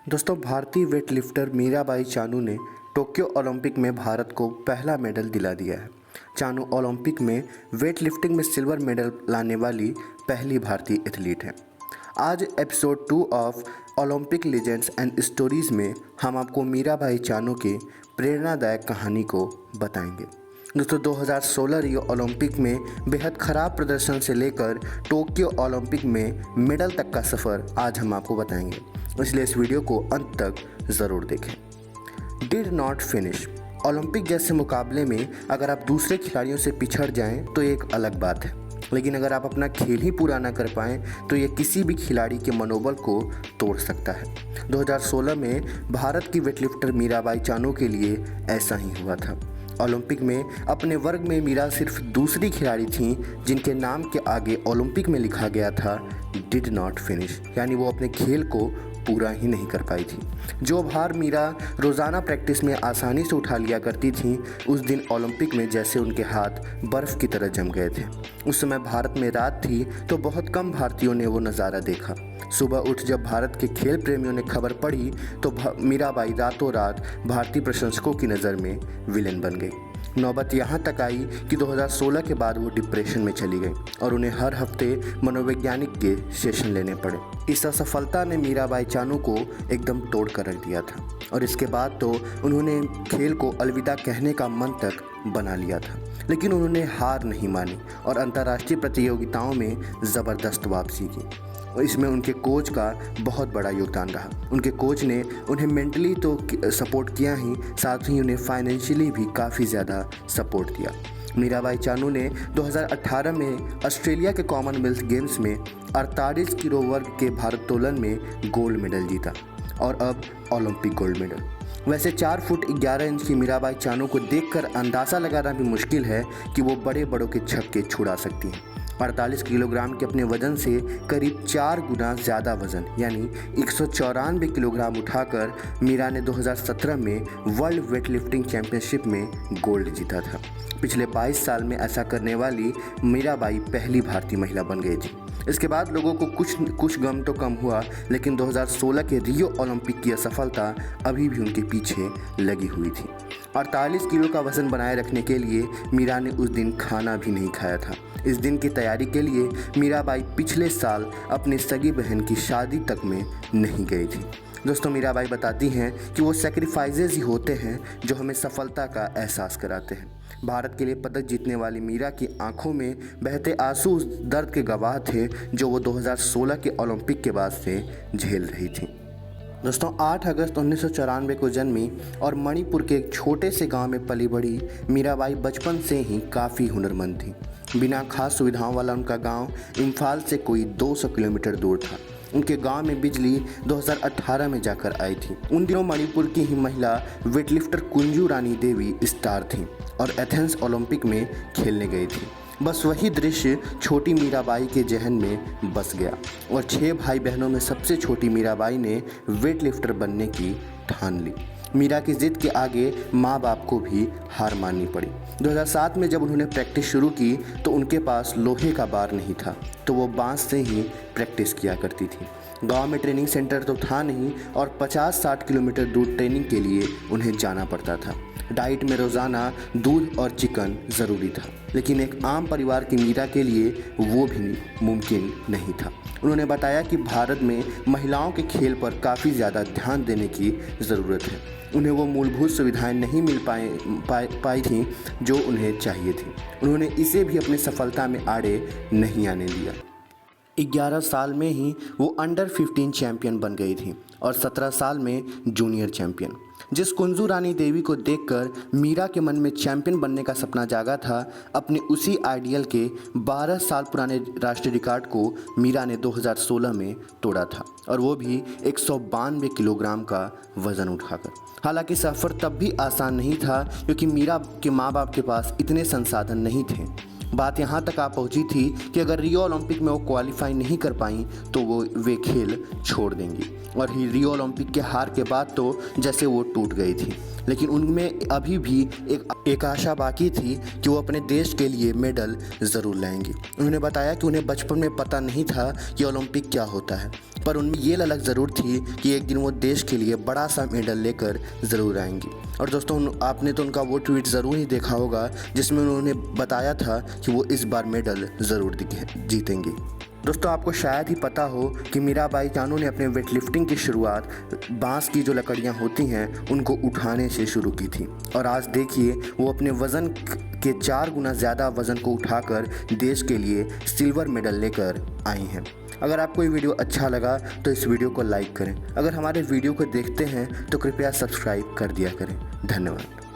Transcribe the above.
दोस्तों, भारतीय वेटलिफ्टर मीराबाई चानू ने टोक्यो ओलंपिक में भारत को पहला मेडल दिला दिया है। चानू ओलंपिक में वेटलिफ्टिंग में सिल्वर मेडल लाने वाली पहली भारतीय एथलीट हैं। आज episode 2 of Olympic legends and stories में हम आपको मीराबाई चानू के प्रेरणादायक कहानी को बताएंगे। दोस्तों, 2016 रियो ओलंपिक में बेहद ख़राब प्रदर्शन से लेकर टोक्यो ओलंपिक में मेडल तक का सफ़र आज हम आपको बताएंगे, इसलिए इस वीडियो को अंत तक ज़रूर देखें। Did not finish. ओलंपिक जैसे मुकाबले में अगर आप दूसरे खिलाड़ियों से पिछड़ जाएं तो ये एक अलग बात है, लेकिन अगर आप अपना खेल ही पूरा ना कर पाएं तो ये किसी भी खिलाड़ी के मनोबल को तोड़ सकता है। 2016 में भारत की वेटलिफ्टर मीराबाई चानू के लिए ऐसा ही हुआ था। ओलंपिक में अपने वर्ग में मीरा सिर्फ दूसरी खिलाड़ी थीं जिनके नाम के आगे ओलंपिक में लिखा गया था डिड नॉट फिनिश, यानी वो अपने खेल को पूरा ही नहीं कर पाई थी। जो भार मीरा रोज़ाना प्रैक्टिस में आसानी से उठा लिया करती थीं, उस दिन ओलंपिक में जैसे उनके हाथ बर्फ़ की तरह जम गए थे। उस समय भारत में रात थी तो बहुत कम भारतीयों ने वो नज़ारा देखा। सुबह उठ जब भारत के खेल प्रेमियों ने खबर पढ़ी तो मीराबाई रातों रात भारतीय प्रशंसकों की नज़र में विलेन बन गई। नौबत यहाँ तक आई कि 2016 के बाद वो डिप्रेशन में चली गई और उन्हें हर हफ्ते मनोवैज्ञानिक के सेशन लेने पड़े। इस असफलता ने मीराबाई चानू को एकदम तोड़ कर रख दिया था और इसके बाद तो उन्होंने खेल को अलविदा कहने का मन तक बना लिया था, लेकिन उन्होंने हार नहीं मानी और अंतर्राष्ट्रीय प्रतियोगिताओं में ज़बरदस्त वापसी की। और इसमें उनके कोच का बहुत बड़ा योगदान रहा। उनके कोच ने उन्हें मेंटली तो सपोर्ट किया ही, साथ ही उन्हें फाइनेंशियली भी काफ़ी ज़्यादा सपोर्ट किया। मीराबाई चानू ने 2018 में ऑस्ट्रेलिया के कॉमनवेल्थ गेम्स में 48 किलो वर्ग के भारोत्तोलन में गोल्ड मेडल जीता और अब ओलंपिक गोल्ड मेडल। वैसे 4 फुट 11 इंच की मीराबाई चानू को देखकर अंदाज़ा लगाना भी मुश्किल है कि वो बड़े बड़ों के छक्के छुड़ा सकती हैं। 48 किलोग्राम के अपने वज़न से करीब 4 गुना ज़्यादा वज़न यानी 194 किलोग्राम उठाकर मीरा ने 2017 में वर्ल्ड वेटलिफ्टिंग चैंपियनशिप में गोल्ड जीता था। पिछले 22 साल में ऐसा करने वाली मीराबाई पहली भारतीय महिला बन गई थी। इसके बाद लोगों को कुछ गम तो कम हुआ, लेकिन 2016 के रियो ओलंपिक की असफलता अभी भी उनके पीछे लगी हुई थी। 48 किलो का वज़न बनाए रखने के लिए मीरा ने उस दिन खाना भी नहीं खाया था। इस दिन की तैयारी के लिए मीराबाई पिछले साल अपनी सगी बहन की शादी तक में नहीं गई थी। दोस्तों, मीराबाई बताती हैं कि वो सेक्रीफाइसेस ही होते हैं जो हमें सफलता का एहसास कराते हैं। भारत के लिए पदक जीतने वाली मीरा की आंखों में बहते आंसू उस दर्द के गवाह थे जो वो 2016 के ओलंपिक के बाद से झेल रही थी। दोस्तों, 8 अगस्त 1994 को जन्मी और मणिपुर के एक छोटे से गांव में पली बढ़ी मीराबाई बचपन से ही काफ़ी हुनरमंद थी। बिना खास सुविधाओं वाला उनका गांव इम्फाल से कोई 200 किलोमीटर दूर था। उनके गांव में बिजली 2018 में जाकर आई थी। उन दिनों मणिपुर की ही महिला वेटलिफ्टर कुंजू रानी देवी स्टार थीं और एथेंस ओलंपिक में खेलने गई थी। बस वही दृश्य छोटी मीराबाई के जहन में बस गया और 6 भाई बहनों में सबसे छोटी मीराबाई ने वेटलिफ्टर बनने की ठान ली। मीरा की जिद के आगे माँ बाप को भी हार माननी पड़ी। 2007 में जब उन्होंने प्रैक्टिस शुरू की तो उनके पास लोहे का बार नहीं था, तो वो बांस से ही प्रैक्टिस किया करती थी। गांव में ट्रेनिंग सेंटर तो था नहीं और 50-60 किलोमीटर दूर ट्रेनिंग के लिए उन्हें जाना पड़ता था। डाइट में रोज़ाना दूध और चिकन ज़रूरी था, लेकिन एक आम परिवार की मीरा के लिए वो भी मुमकिन नहीं था। उन्होंने बताया कि भारत में महिलाओं के खेल पर काफ़ी ज़्यादा ध्यान देने की ज़रूरत है। उन्हें वो मूलभूत सुविधाएं नहीं मिल पाई थीं जो उन्हें चाहिए थी। उन्होंने इसे भी अपनी सफलता में आड़े नहीं आने दिया। 11 साल में ही वो अंडर 15 चैंपियन बन गई थी और 17 साल में जूनियर चैंपियन। जिस कुंजू रानी देवी को देखकर मीरा के मन में चैंपियन बनने का सपना जागा था, अपने उसी आइडियल के 12 साल पुराने राष्ट्रीय रिकॉर्ड को मीरा ने 2016 में तोड़ा था और वो भी 192 किलोग्राम का वज़न उठाकर। हालांकि सफ़र तब भी आसान नहीं था क्योंकि मीरा के माँ बाप के पास इतने संसाधन नहीं थे। बात यहाँ तक आ पहुँची थी कि अगर रियो ओलंपिक में वो क्वालिफाई नहीं कर पाई तो वे खेल छोड़ देंगी और रियो ओलंपिक के हार के बाद तो जैसे वो टूट गई थी। लेकिन उनमें अभी भी एक आशा बाकी थी कि वो अपने देश के लिए मेडल ज़रूर लाएंगी। उन्होंने बताया कि उन्हें बचपन में पता नहीं था कि ओलंपिक क्या होता है, पर उनमें ये ललक ज़रूर थी कि एक दिन वो देश के लिए बड़ा सा मेडल लेकर ज़रूर आएंगी। और दोस्तों, आपने तो उनका वो ट्वीट ज़रूर ही देखा होगा जिसमें उन्होंने बताया था कि वो इस बार मेडल ज़रूर जीतेंगी। दोस्तों, आपको शायद ही पता हो कि मीराबाई चानू ने अपने वेट लिफ्टिंग की शुरुआत बांस की जो लकड़ियां होती हैं उनको उठाने से शुरू की थी, और आज देखिए वो अपने वज़न के 4 गुना ज़्यादा वज़न को उठाकर देश के लिए सिल्वर मेडल लेकर आई हैं। अगर आपको ये वीडियो अच्छा लगा तो इस वीडियो को लाइक करें। अगर हमारे वीडियो को देखते हैं तो कृपया सब्सक्राइब कर दिया करें। धन्यवाद।